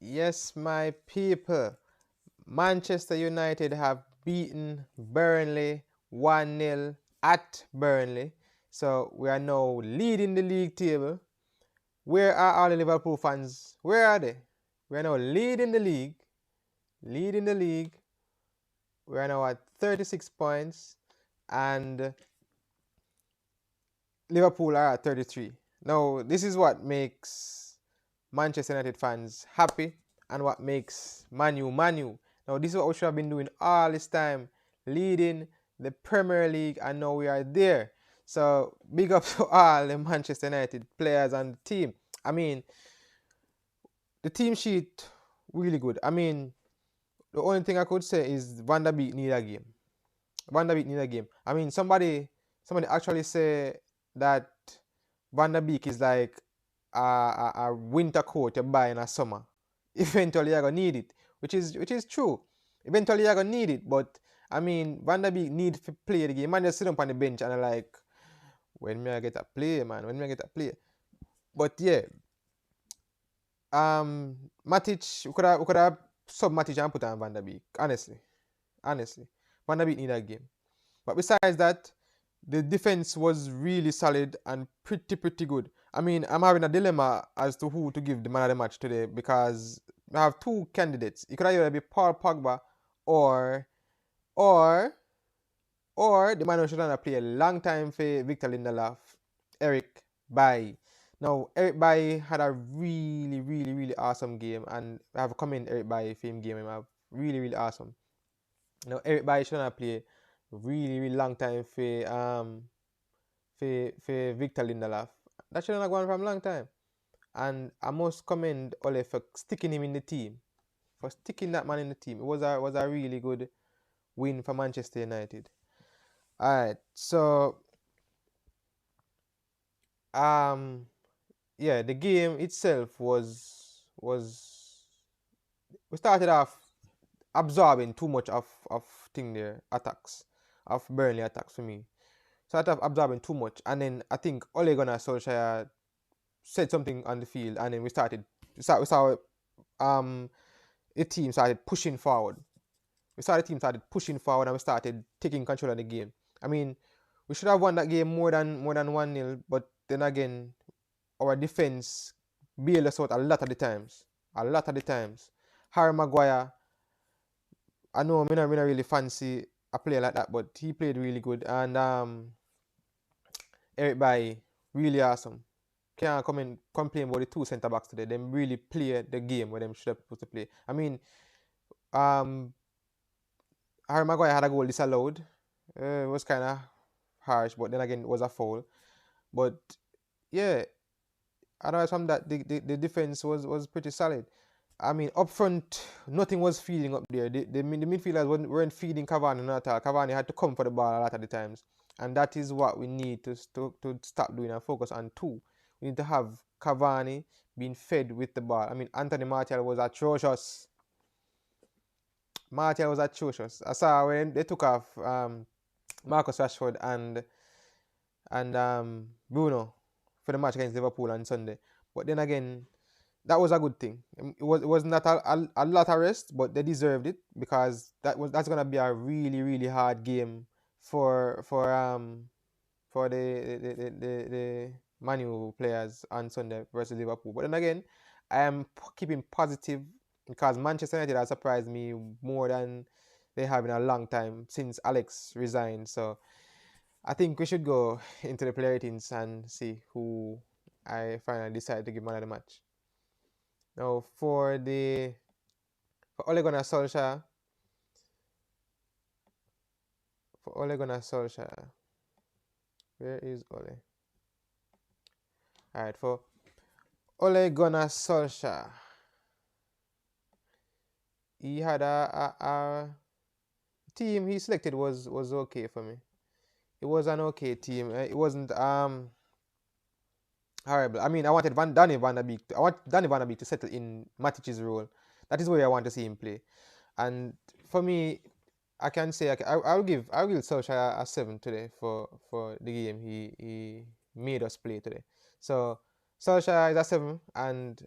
Yes, my people. Manchester United have beaten Burnley 1-0 at Burnley. So we are now leading the league table. Where are all the Liverpool fans? Where are they? We are now leading the league. Leading the league. We are now at 36 points. And Liverpool are at 33. Now, this is what makes Manchester United fans happy and what makes Manu Manu. Now, this is what we should have been doing all this time, leading the Premier League, and now we are there. So, big up to all the Manchester United players and the team. I mean, the team sheet really good. I mean, the only thing I could say is Van der Beek need a game. Van der Beek need a game. I mean, somebody actually say that Van der Beek is like a winter coat you buy in a summer. Eventually you're gonna need it, which is true. Eventually you're gonna need it, but I mean Van der Beek need to play the game. Man just sit up on the bench and I'm like, when may I get a play, man? When may I get a play? But yeah, Matic, we could have sub Matic and put on Van der Beek. Honestly, Van der Beek need a game. But besides that, the defense was really solid and pretty good. I mean, I'm having a dilemma as to who to give the man of the match today because I have two candidates. It could either be Paul Pogba or or the man who should have played a long time for Victor Lindelof, Eric Bailly. Now, Eric Bailly had a really awesome game, and I have commend Eric Bailly for him game. Him have really awesome. Now, Eric Bailly should have played really long time for Victor Lindelof. That should have gone from a long time. And I must commend Ole for sticking him in the team. For sticking that man in the team. It was a really good win for Manchester United. Alright, so yeah, the game itself was we started off absorbing too much of thing there, attacks, of Burnley attacks for me. Started off absorbing too much, and then I think Ole Gunnar Solskjaer said something on the field, and then we saw the team started pushing forward. The team started pushing forward, and we started taking control of the game. I mean, we should have won that game more than 1-0, but then again, our defense bailed us out a lot of the times. Harry Maguire, I know I not really fancy a player like that, but he played really good, and Eric Bailly, really awesome. Can't complain about the two centre backs today. Them really play the game where them should have supposed to play. I mean, Harry Maguire had a goal disallowed. It was kind of harsh, but then again, it was a foul. But yeah, otherwise from that, the defense was pretty solid. I mean, up front, nothing was feeding up there. The midfielders weren't feeding Cavani at all. Cavani had to come for the ball a lot of the times. And that is what we need to stop doing and focus on too. We need to have Cavani being fed with the ball. I mean, Anthony Martial was atrocious. I saw when they took off Marcus Rashford and Bruno for the match against Liverpool on Sunday. But then again, that was a good thing. It was not a lot of rest, but they deserved it because that's gonna be a really hard game for the Manu players on Sunday versus Liverpool. But then again, I am keeping positive because Manchester United has surprised me more than they have in a long time since Alex resigned. So I think we should go into the player ratings and see who I finally decide to give man of the match. Now for Ole Gunnar Solskjaer, where is Ole? Alright, for Ole Gunnar Solskjaer, he had a team he selected was okay for me. It was an okay team. It wasn't horrible. I mean, I wanted Danny Van der Beek. I want Danny Van der Beek to settle in Matic's role. That is where I want to see him play. And for me, I can say I'll give Solskjaer a 7 today for the game he made us play today. So Solskjaer is a 7, and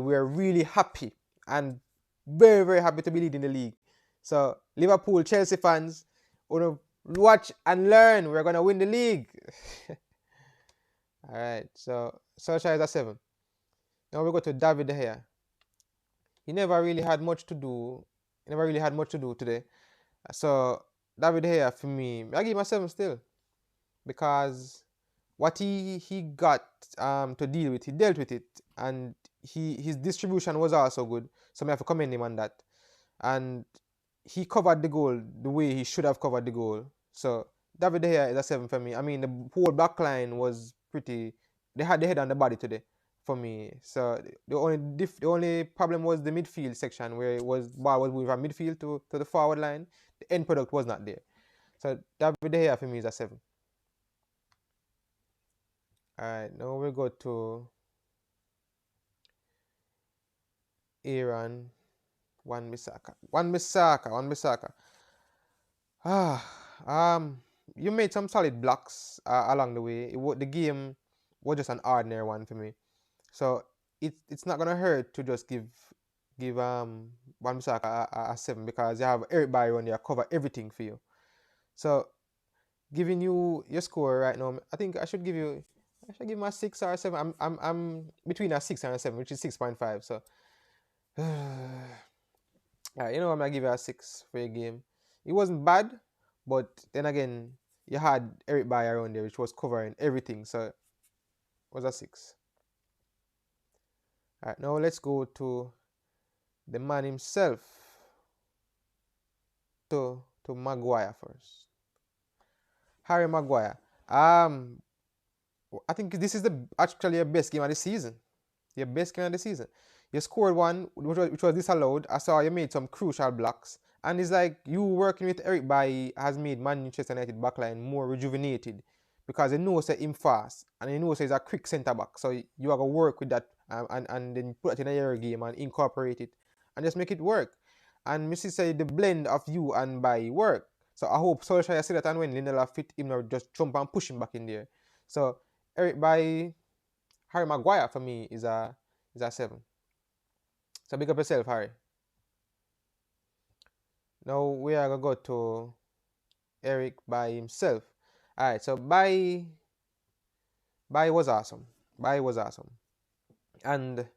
we're really happy. and very, very happy to be leading the league. So, Liverpool, Chelsea fans, wanna watch and learn. We're gonna win the league. All right. So, Solskjaer is a 7. Now we go to David De Gea. He never really had much to do. He never really had much to do today. So, David De Gea for me, I give him a 7 still because what he got to deal with, he dealt with it, and his distribution was also good. So I have to commend him on that. And he covered the goal the way he should have covered the goal. So David De Gea is a 7 for me. I mean, the whole back line was pretty. They had the head on the body today for me. So the only problem was the midfield section where it was ball was moving from midfield to the forward line. The end product was not there. So David De Gea for me is a 7. All right, now we go to Aaron. One Bissaka. Ah, you made some solid blocks along the way. The game was just an ordinary one for me. So it's not gonna hurt to just give Wan Bissaka a 7 because you have Eric Bayer on there cover everything for you. So giving you your score right now, I think I should give him a 6 or a 7. I'm between a 6 and a 7, which is 6.5. So alright, you know I'm gonna give you a 6 for your game. It wasn't bad, but then again, you had Eric Bayer around there, which was covering everything, so it was a 6. Alright, now let's go to the man himself, to Maguire first. Harry Maguire. I think this is actually your best game of the season. Your best game of the season. You scored one, which was disallowed. I saw you made some crucial blocks. And it's like you working with Eric Bailly has made Manchester United backline more rejuvenated because he knows that him fast and he knows he's a quick centre back. So you are going to work with that and then put it in a your game and incorporate it and just make it work. And Missy said the blend of you and Bailly work. So I hope Solskjaer see that and when Lindelof fit him now just jump and push him back in there. So Eric Bailly, Harry Maguire for me is a 7. So big up yourself, Harry. Now we are gonna go to Eric by himself. Alright, so Bailly was awesome. Bailly was awesome. And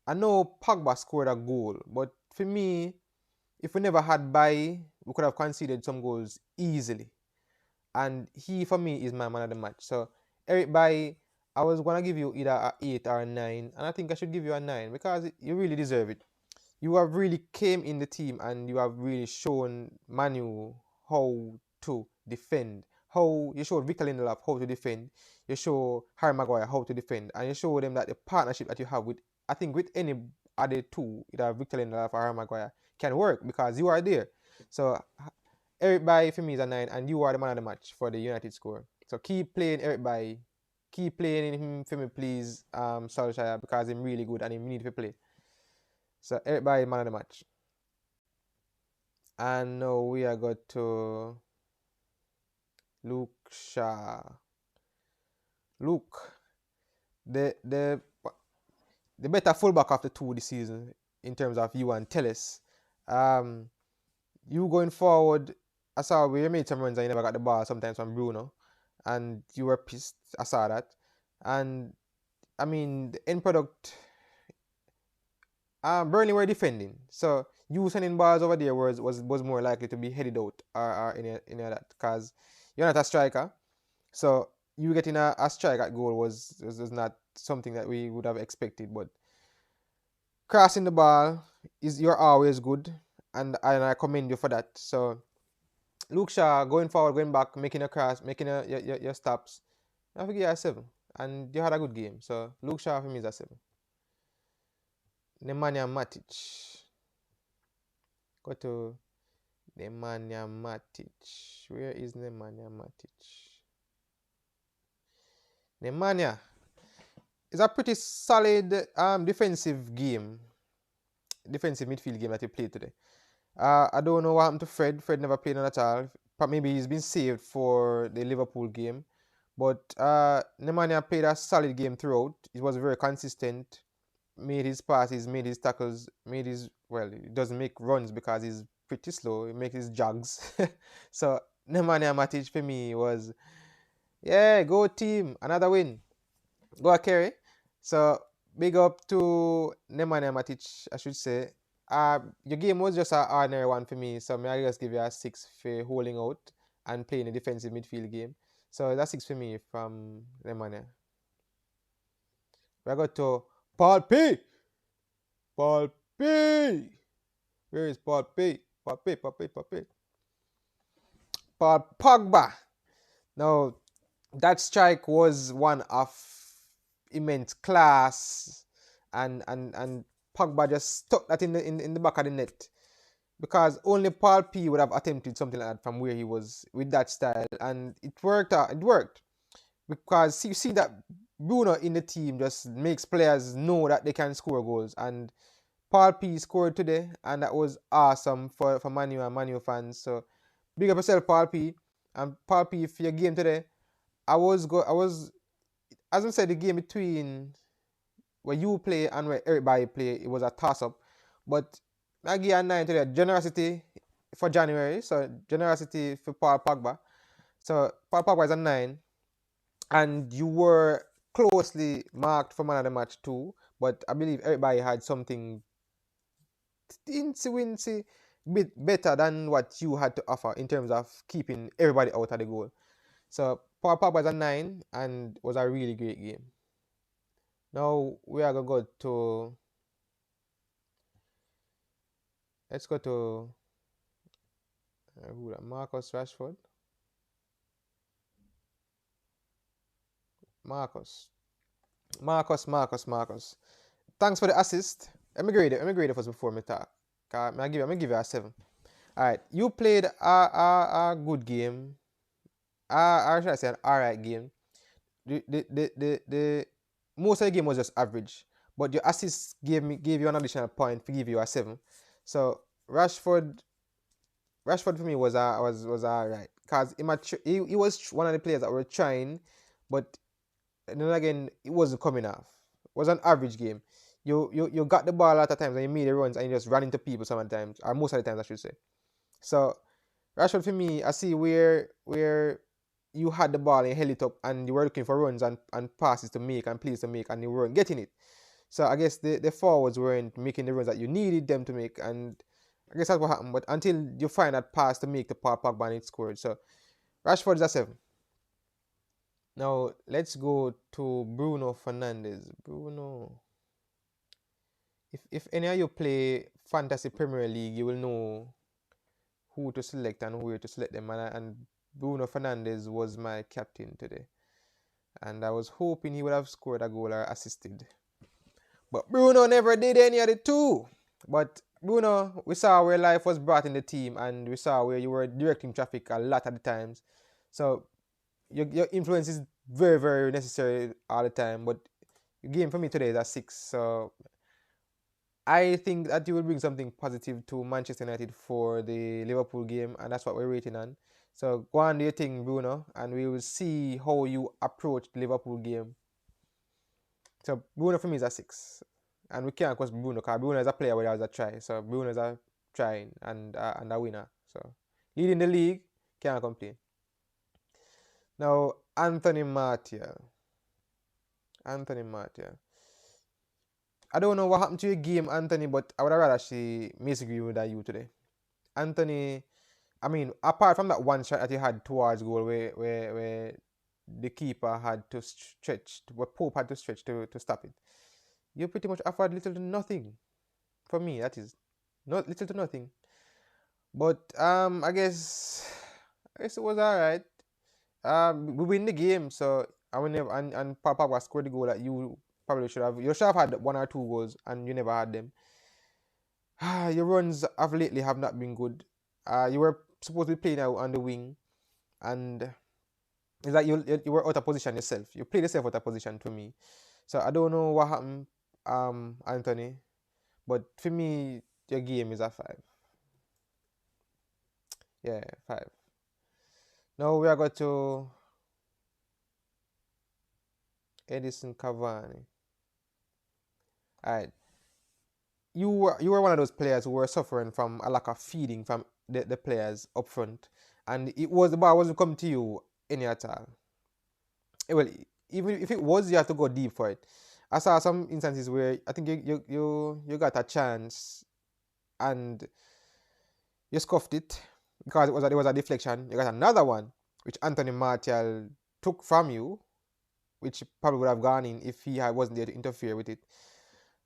I know Pogba scored a goal, but for me, if we never had Bailly, we could have conceded some goals easily. And he, for me, is my man of the match. So Eric Bailly, I was gonna give you either a 8 or a 9, and I think I should give you a 9 because you really deserve it. You have really came in the team and you have really shown Manu how to defend. How you showed Victor Lindelof how to defend. You show Harry Maguire how to defend, and you show them that the partnership that you have with, I think, with any other two, either Victor Lindelof or Harry Maguire, can work because you are there. So Eric Bailly for me is a 9, and you are the man of the match for the United score. So keep playing Eric Bailly. Keep playing him for me, please, Solskjaer, because he's really good and he need to play. So Eric Bailly, man of the match. And now we are going to Luke Shaw. Luke, the better fullback of the two this season in terms of you and Telles. You going forward, I saw where you made some runs and you never got the ball sometimes from Bruno, and you were pissed. I saw that, and I mean the end product. Burnley were defending, so you sending balls over there was more likely to be headed out or in that because you're not a striker, so you getting a strike at goal was not something that we would have expected. But crossing the ball you're always good, and I commend you for that. So Luke Shaw going forward, going back, making a cross, making your stops. I think you're a 7, and you had a good game. So Luke Shaw for me is a 7. Nemanja Matic. Go to Nemanja Matic. Where is Nemanja Matic? Nemanja is a pretty solid defensive midfield game that he played today. I don't know what happened to Fred. Fred never played on at all. But maybe he's been saved for the Liverpool game. But Nemanja played a solid game throughout. He was very consistent. made his passes, made his tackles, made his well, he doesn't make runs because he's pretty slow. He makes his jogs. So Nemanja Matic for me was yeah, go team, another win. Go Kerry. So big up to Nemanja Matic, I should say. Your game was just an ordinary one for me, so I just give you a 6 for holding out and playing a defensive midfield game. So that's 6 for me from Nemanja. We got to Paul P. Paul P. Where is Paul P? Paul P. Paul P. Paul P. Paul Pogba. Now that strike was one of immense class, and Pogba just stuck that in the back of the net because only Paul P would have attempted something like that from where he was with that style, and it worked out. It worked because you see that Bruno in the team just makes players know that they can score goals, and Paul P scored today, and that was awesome for Manu and Manu fans. So big up yourself, Paul P. And Paul P, for your game today, I was as I said, the game between where you play and where everybody play, it was a toss up. But I give a 9 today. Generosity for January, so generosity for Paul Pogba. So Paul Pogba is a 9, and you were closely marked for man of the match too. But I believe everybody had something wincy bit better than what you had to offer in terms of keeping everybody out of the goal. So Paul Pogba is a 9 and was a really great game. Now we are gonna go to let's go to Marcus Rashford. Marcus. Marcus. Thanks for the assist. Let me grade it first before me talk. I'm gonna give you a 7. Alright, you played a good game. Or should I say an alright game. The most of the game was just average. But your assist gave you an additional point to give you a 7. So Rashford for me was alright. Because he was one of the players that were trying, but then again, it wasn't coming off. It was an average game. You got the ball a lot of times and you made the runs and you just ran into people sometimes, or most of the times I should say. So Rashford for me, I see where you had the ball and you held it up and you were looking for runs and passes to make and plays to make and you weren't getting it. So I guess the forwards weren't making the runs that you needed them to make, and I guess that's what happened. But until you find that pass to make the Paul Pogba and it scored. So Rashford is a 7. Now let's go to Bruno Fernandes. Bruno. If any of you play Fantasy Premier League, you will know who to select and where to select them. And Bruno Fernandes was my captain today. And I was hoping he would have scored a goal or assisted. But Bruno never did any of the two. But Bruno, we saw where life was brought in the team, and we saw where you were directing traffic a lot of the times. So your influence is very, very necessary all the time. But your game for me today is a 6. So I think that you will bring something positive to Manchester United for the Liverpool game, and that's what we're waiting on. So go on do your thing, Bruno, and we will see how you approach the Liverpool game. So Bruno for me is a 6. And we can't question Bruno because Bruno is a player where there was a try. So Bruno is a trying and a winner. So leading the league, can't complain. Now Anthony Martial. I don't know what happened to your game, Anthony, but I would have rather see Mason Greenwood than you today. Anthony, I mean, apart from that one shot that he had towards goal where the keeper had to stretch, where Pope had to stretch to stop it, you pretty much offered little to nothing. For me, that is. Not little to nothing. But I guess it was alright. We win the game, so I will never and Papa scored the goal that you probably should have. You should have had 1 or 2 goals, and you never had them. Your runs have lately have not been good. You were supposed to be playing out on the wing, and it's like you were out of position yourself. You played yourself out of position to me. So I don't know what happened, Anthony. But for me, your game is a 5. Yeah, 5. Now we are going to Edison Cavani. Alright. You were one of those players who were suffering from a lack of feeding from the players up front. And the ball wasn't coming to you any at all. Well, even if it was, you have to go deep for it. I saw some instances where I think you got a chance and you scuffed it because there was a deflection. You got another one which Anthony Martial took from you, which probably would have gone in if wasn't there to interfere with it.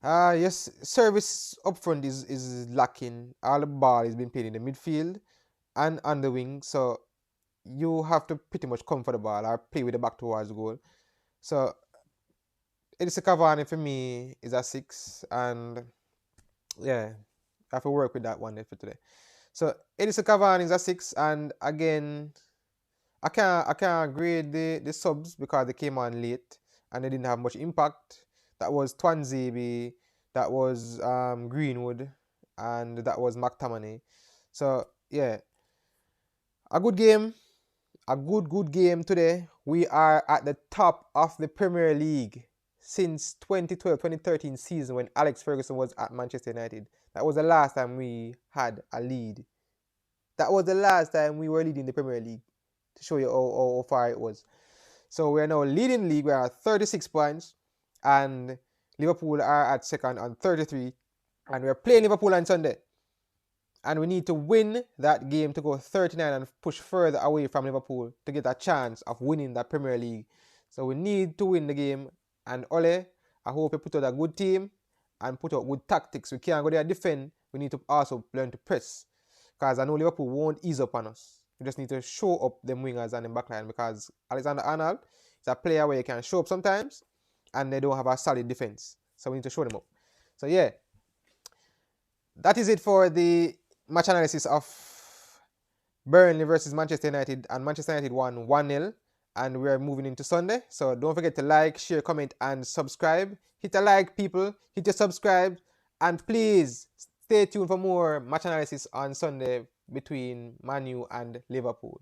Yes, service up front is lacking. All the ball is being played in the midfield and on the wing, so you have to pretty much come for the ball or play with the back towards the goal. So Edison Cavani for me is a 6, and yeah, I have to work with that one for today. So Edison Cavani is a 6, and again, I can't grade the subs because they came on late and they didn't have much impact. That was Twanzebe, that was Greenwood, and that was McTominay. So yeah, a good game, a good game today. We are at the top of the Premier League since 2012-2013 season when Alex Ferguson was at Manchester United. That was the last time we had a lead. That was the last time we were leading the Premier League, to show you how far it was. So we are now leading the league. We are at 36 points, and Liverpool are at second on 33, and we're playing Liverpool on Sunday. And we need to win that game to go 39 and push further away from Liverpool to get a chance of winning that Premier League. So we need to win the game. And Ole, I hope you put out a good team and put out good tactics. We can't go there and defend. We need to also learn to press. Because I know Liverpool won't ease up on us. We just need to show up them wingers and the backline, because Alexander-Arnold is a player where you can show up sometimes and they don't have a solid defense. So we need to show them up. So yeah, that is it for the match analysis of Burnley versus Manchester United, and Manchester United won 1-0, and we're moving into Sunday. So don't forget to like, share, comment, and subscribe. Hit a like, people. Hit a subscribe, and please stay tuned for more match analysis on Sunday between Man U and Liverpool.